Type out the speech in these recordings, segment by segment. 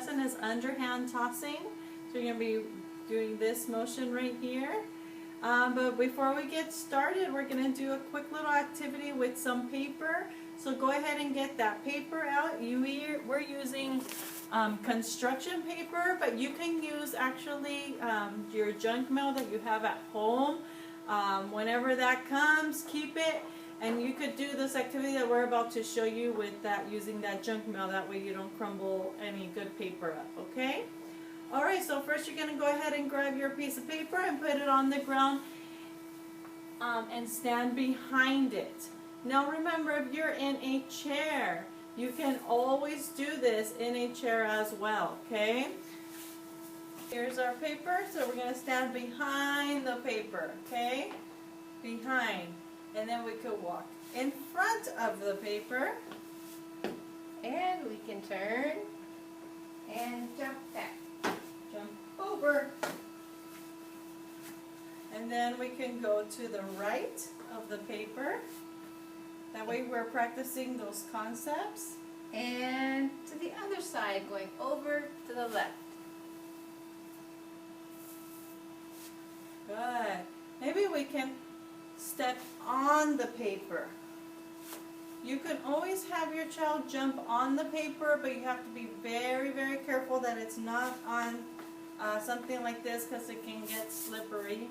lesson is underhand tossing. So you're going to be doing this motion right here. But before we get started, we're going to do a quick little activity with some paper. So go ahead and get that paper out. We're using construction paper, but you can use actually your junk mail that you have at home. Whenever that comes, keep it. And you could do this activity that we're about to show you with that, using that junk mail. That way you don't crumble any good paper up, okay? Alright, so first you're going to go ahead and grab your piece of paper and put it on the ground and stand behind it. Now remember, if you're in a chair, you can always do this in a chair as well, okay? Here's our paper, so we're going to stand behind the paper, okay? Behind. And then we could walk in front of the paper. And we can turn and jump back. Jump over. And then we can go to the right of the paper. That way we're practicing those concepts. And to the other side, going over to the left. Good. Maybe we can step on the paper. You can always have your child jump on the paper, but you have to be very, very careful that it's not on something like this, because it can get slippery.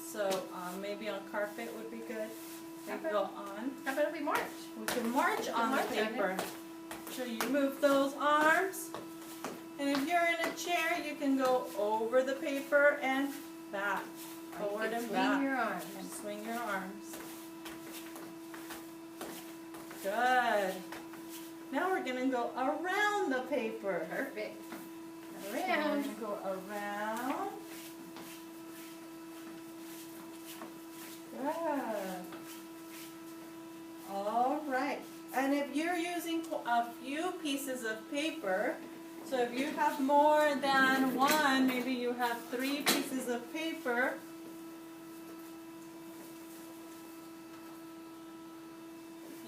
So maybe on carpet would be good. Maybe go on. How about if we march? We can march on the march on paper. So you move those arms. And if you're in a chair, you can go over the paper and back. Forward and back. Swing your arms. And swing your arms. Good. Now we're going to go around the paper. Perfect. So we're Around. going to go around. Good. All right. And if you're using a few pieces of paper, so if you have more than one, maybe you have 3 pieces of paper,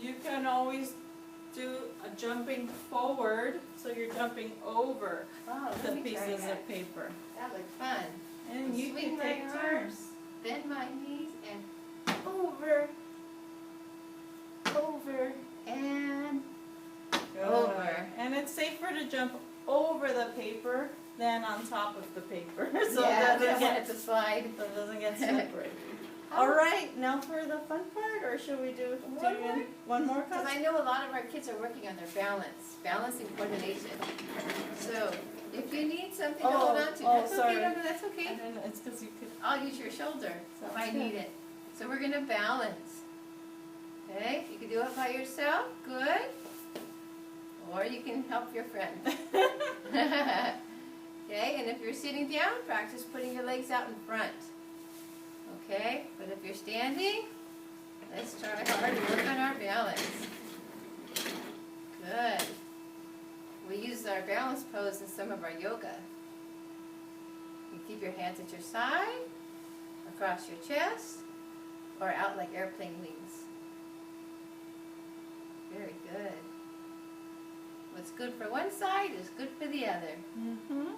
you can always do a jumping forward, so you're jumping over the pieces of paper. That looks fun. And you Swing can my take arms, turns. bend my knees, and over, over, and over. And it's safer to jump over the paper than on top of the paper, so yeah, that it want it to slide. so it doesn't get slippery. All right, now for the fun part, or should we do one more? Because I know a lot of our kids are working on their balance and coordination. So if you need something to hold on to, that's sorry. okay. No, that's okay. And then it's because you could. I'll use your shoulder if I need it. So we're going to balance. Okay, you can do it by yourself. Good. Or you can help your friend. Okay, and if you're sitting down, practice putting your legs out in front. Okay, but if you're standing, let's try hard to work on our balance. Good. We use our balance pose in some of our yoga. You keep your hands at your side, across your chest, or out like airplane wings. Very good. What's good for one side is good for the other. Mm-hmm.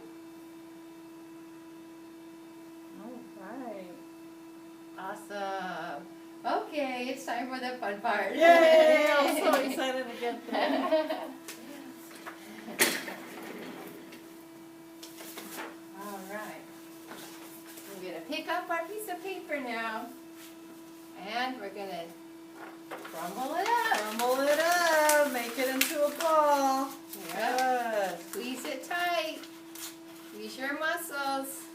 All right. Awesome. Okay, it's time for the fun part. Yay! I'm so excited to get there. All right. We're going to pick up our piece of paper now. And we're going to crumble it up. Crumble it up. Make it into a ball. Yep. Good. Squeeze it tight. Squeeze your muscles.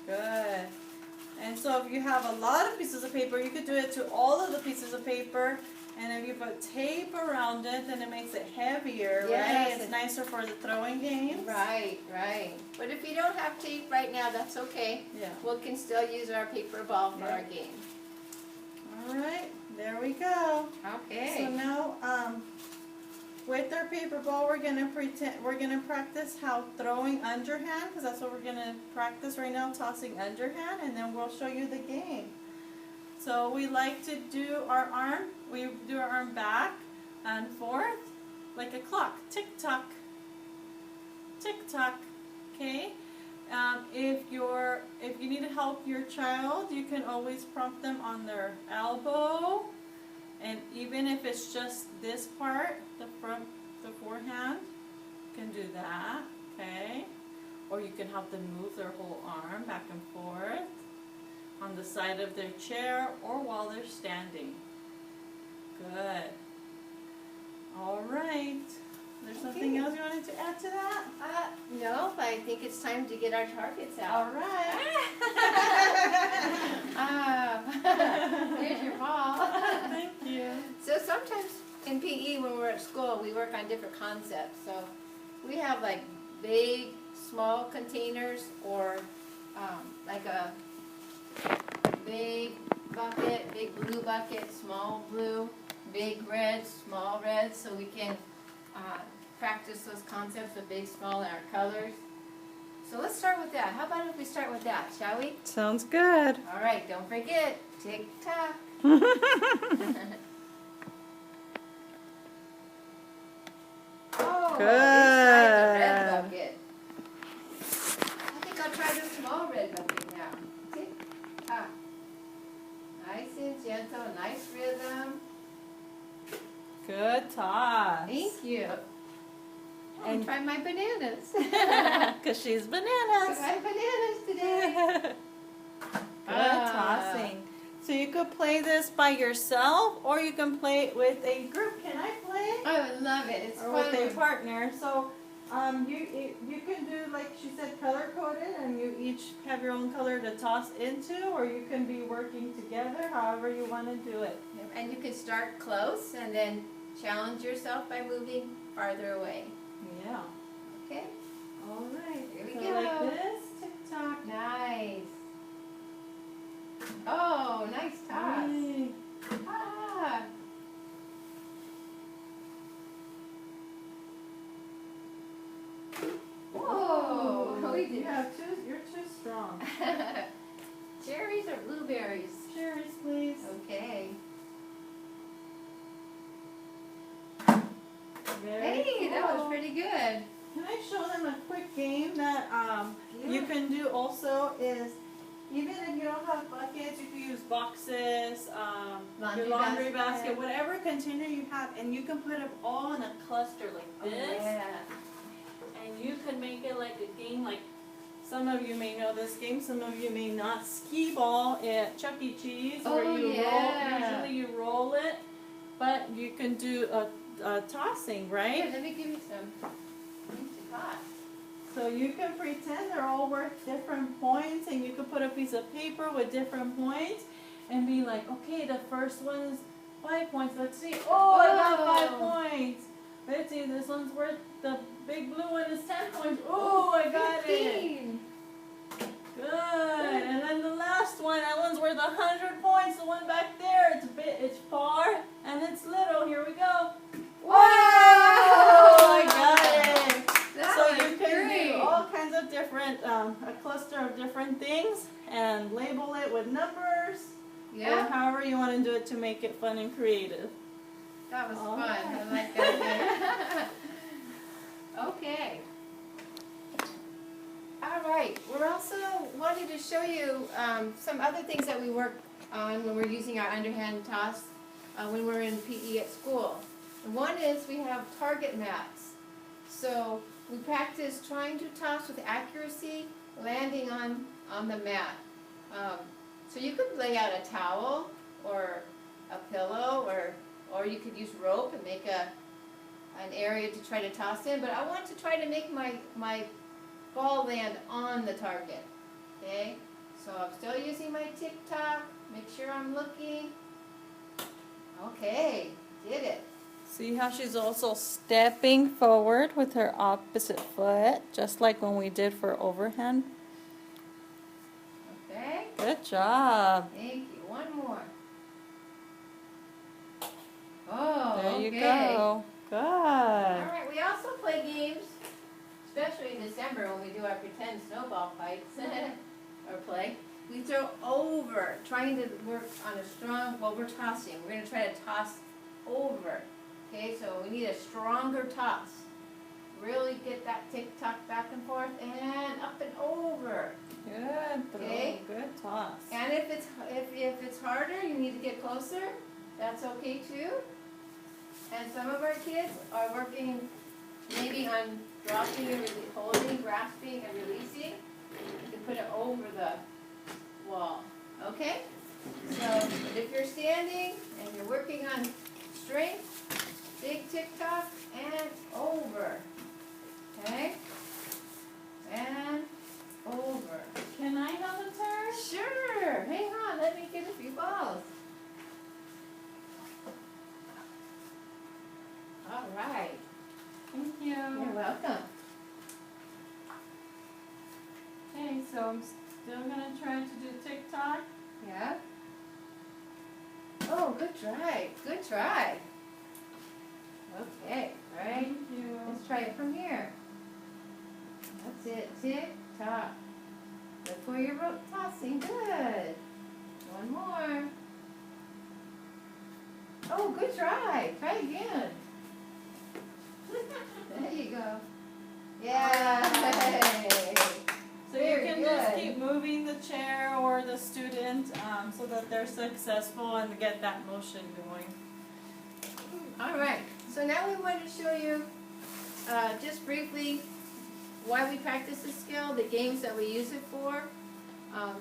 Good. And so if you have a lot of pieces of paper, you could do it to all of the pieces of paper. And if you put tape around it, then it makes it heavier, Yes. right? It's nicer for the throwing games. Right, right. But if you don't have tape right now, that's okay. Yeah. We can still use our paper ball for our game. All right. There we go. Okay. So now, with our paper ball, we're gonna practice how throwing underhand, because that's what we're gonna practice right now, tossing underhand, and then we'll show you the game. So we like to do our arm. We do our arm back and forth like a clock, tick tock, tick-tock, okay? If you need to help your child, you can always prompt them on their elbow, and even if it's just this part, the forehand, you can do that, okay? Or you can help them move their whole arm back and forth on the side of their chair or while they're standing. Good. All right. There's something else you wanted to add to that? No, but I think it's time to get our targets out. All right. Here's your ball. Thank you. So sometimes in PE when we're at school, we work on different concepts. So we have like big, small containers, or like a big bucket, big blue bucket, small blue, big red, small red, so we can practice those concepts of big, small, and our colors. So let's start with that. How about if we start with that, shall we? Sounds good. All right, don't forget, tick-tock. Oh, Good. inside the red bucket. I think I'll try the small red bucket now. Tick-tock. Nice and gentle, nice rhythm. Good toss. Thank you. And Try my bananas. because she's bananas. Try bananas today. Good tossing. So you could play this by yourself, or you can play it with a group. Can I play? I would love it. It's Or fun. with a partner. So you can do, like she said, color coded, and you each have your own color to toss into, or you can be working together, however you want to do it. And you can start close and then challenge yourself by moving farther away. Yeah. Okay? All right. Here we So go. like this, tick-tock. Nice. Oh, nice toss. Yay. Ah. Whoa. We did. You're too strong. Cherries or blueberries? Cherries, please. Okay. Very Hey, that was cool. pretty good. Can I show them a quick game that you can do also is, even if you don't have buckets, you can use boxes, your laundry basket, whatever container you have, and you can put them all in a cluster like this. Yeah. And you can make it like a game, like some of you may know this game, some of you may not. Skee ball at Chuck E. Cheese, where Oh, you yeah. roll, usually you roll it, but you can do a tossing, Here, right? let me give you some things to toss. So you can pretend they're all worth different points, and you can put a piece of paper with different points and be like, okay, the first one is 5 points. Let's see. Oh, I got 5 points. Let's see, this one's worth, the big blue one is 10 points. Oh, I got it. 15. Good. And then the last one, that one's worth 100 points. The one back there, it's far and it's little. Here we go. Wow! I got it. That So was you can great. do all kinds of different, a cluster of different things, and label it with numbers, or Yeah, however you want to do it to make it fun and creative. that was All fun. right. I like that. Okay. All right. We're also wanting to show you some other things that we work on when we're using our underhand toss when we're in PE at school. And one is we have target mats. So we practice trying to toss with accuracy, landing on the mat. So you could lay out a towel or a pillow, or you could use rope and make an area to try to toss in. But I want to try to make my ball land on the target. Okay? So I'm still using my tick-tock. Make sure I'm looking. Okay, did it. See how she's also stepping forward with her opposite foot, just like when we did for overhand. Okay, Good job. thank you. One more. Oh, There you okay. go. Good. All right, we also play games, especially in December when we do our pretend snowball fights or play. We throw over, trying to work on a strong, well, we're tossing. We're going to try to toss over. Okay, so we need a stronger toss. really get that tick-tock back and forth and up and over. Good throw. Okay. Good toss. And if it's harder, you need to get closer. That's okay too. And some of our kids are working maybe on dropping and holding, grasping and releasing. You can put it over the wall. Okay? So if you're standing and you're working on strength, big tick-tock and over. Okay? And over. Can I have a turn? Sure. Hang on. Let me get a few balls. All right. Thank you. You're welcome. Okay, so I'm still gonna try to do TikTok. Yeah. Oh, good try. Good try. Okay. All right. Thank you. Let's try it from here. That's it. Tick tock. Look where you're tossing. Good. One more. Oh, good try. Try again. There you go. Yay! So Very you can just good. keep moving the chair or the student so that they're successful and get that motion going. All right. So now we want to show you just briefly why we practice this skill, the games that we use it for.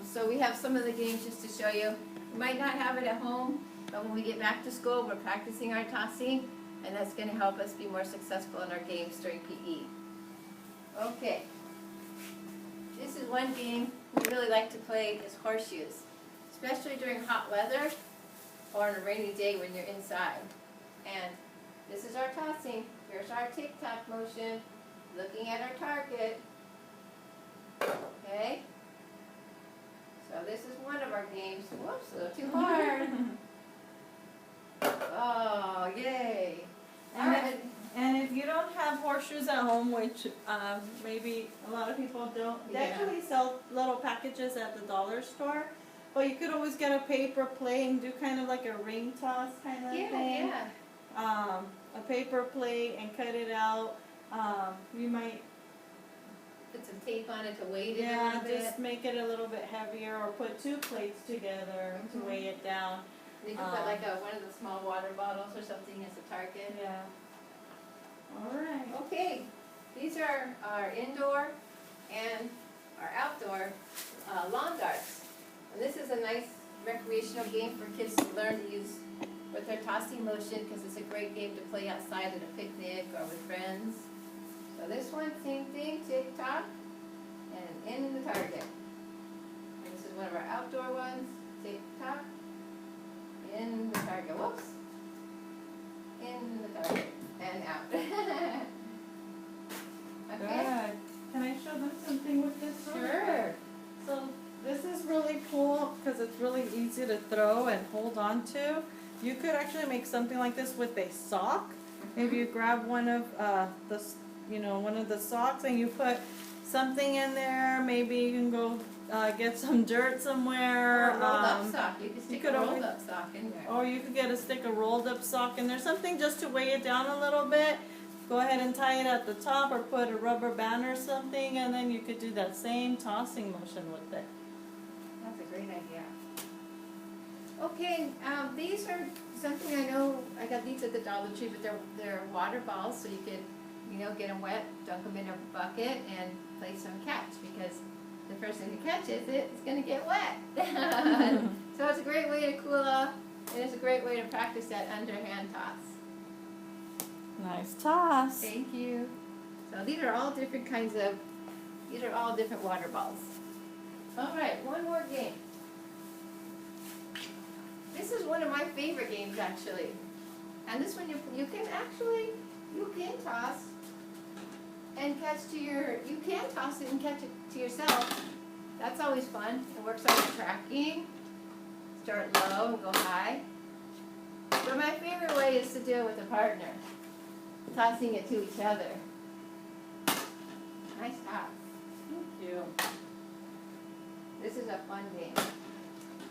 So we have some of the games just to show you. We might not have it at home, but when we get back to school, we're practicing our tossing, and that's going to help us be more successful in our games during PE. Okay. This is one game we really like to play is horseshoes, especially during hot weather or on a rainy day when you're inside. And this is our tossing. Here's our tick-tock motion, looking at our target. Okay? So this is one of our games. Whoops, a little too hard. Oh, yay. All right. And if you don't have horseshoes at home, which maybe a lot of people don't, they Yeah. actually sell little packages at the dollar store. But you could always get a paper plate and do kind of like a ring toss kind of thing. Yeah. A paper plate and cut it out. You might, Put some tape on it to weight it a little bit. just make it a little bit heavier, or put two plates together to weigh it down. You can put like one of the small water bottles or something as a target. Yeah. All right. Okay, these are our indoor and our outdoor lawn darts. And this is a nice recreational game for kids to learn to use with their tossing motion, because it's a great game to play outside at a picnic or with friends. So this one, same thing, tick tock, and in the target. And this is one of our outdoor ones, tick tock, in the target. Whoops. In the target and out. Okay. Good. Can I show them something with this? Sure. So this is really cool because it's really easy to throw and hold on to. You could actually make something like this with a sock. Maybe you grab one of one of the socks and you put something in there. Maybe you can go get some dirt somewhere. Or a rolled up sock. You can stick could a rolled always- up sock in there. Or you could stick a rolled up sock in there. Something just to weigh it down a little bit. Go ahead and tie it at the top or put a rubber band or something, and then you could do that same tossing motion with it. That's a great idea. Okay, these are something I know, I got these at the Dollar Tree, but they're water balls, so you could, get them wet, dunk them in a bucket, and play some catch, because the person who catches it is going to get wet. So it's a great way to cool off, and it's a great way to practice that underhand toss. Nice toss. Thank you. So these are all different water balls. All right, one more game. This is one of my favorite games, actually. And this one you can toss and catch you can toss it and catch it to yourself. That's always fun. It works on your tracking. Start low and go high. But my favorite way is to do it with a partner. Tossing it to each other. Nice toss. Thank you. This is a fun game.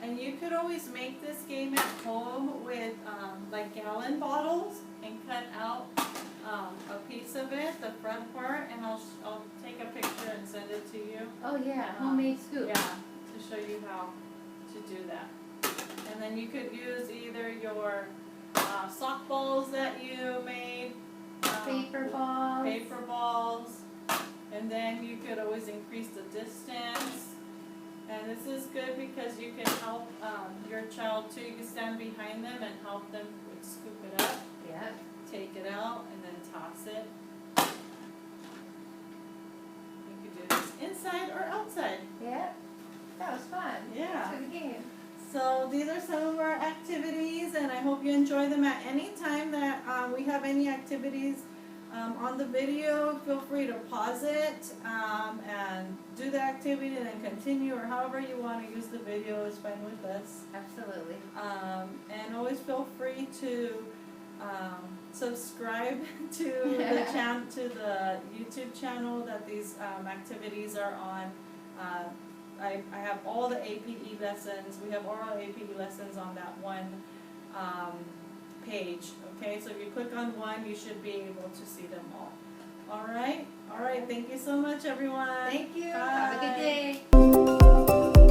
And you could always make this game at home with like gallon bottles and cut out a piece of it, the front part, and I'll take a picture and send it to you. Oh yeah, homemade scoop. Yeah, to show you how to do that. And then you could use either your sock balls that you made, Paper balls. and then you could always increase the distance. And this is good because you can help your child too. You can stand behind them and help them scoop it up, Yeah. take it out, and then toss it. You could do this inside or outside. Yeah. That was fun. Yeah. Good game. So these are some of our activities, and I hope you enjoy them. At any time that we have any activities on the video, feel free to pause it and do the activity and then continue, or however you want to use the video is fine with us. Absolutely. And always feel free to subscribe to the YouTube channel that these activities are on. I have all the APE lessons. We have oral APE lessons on that one page. Okay, so if you click on one, you should be able to see them all. All right. Thank you so much, everyone. Thank you. Bye. Have a good day.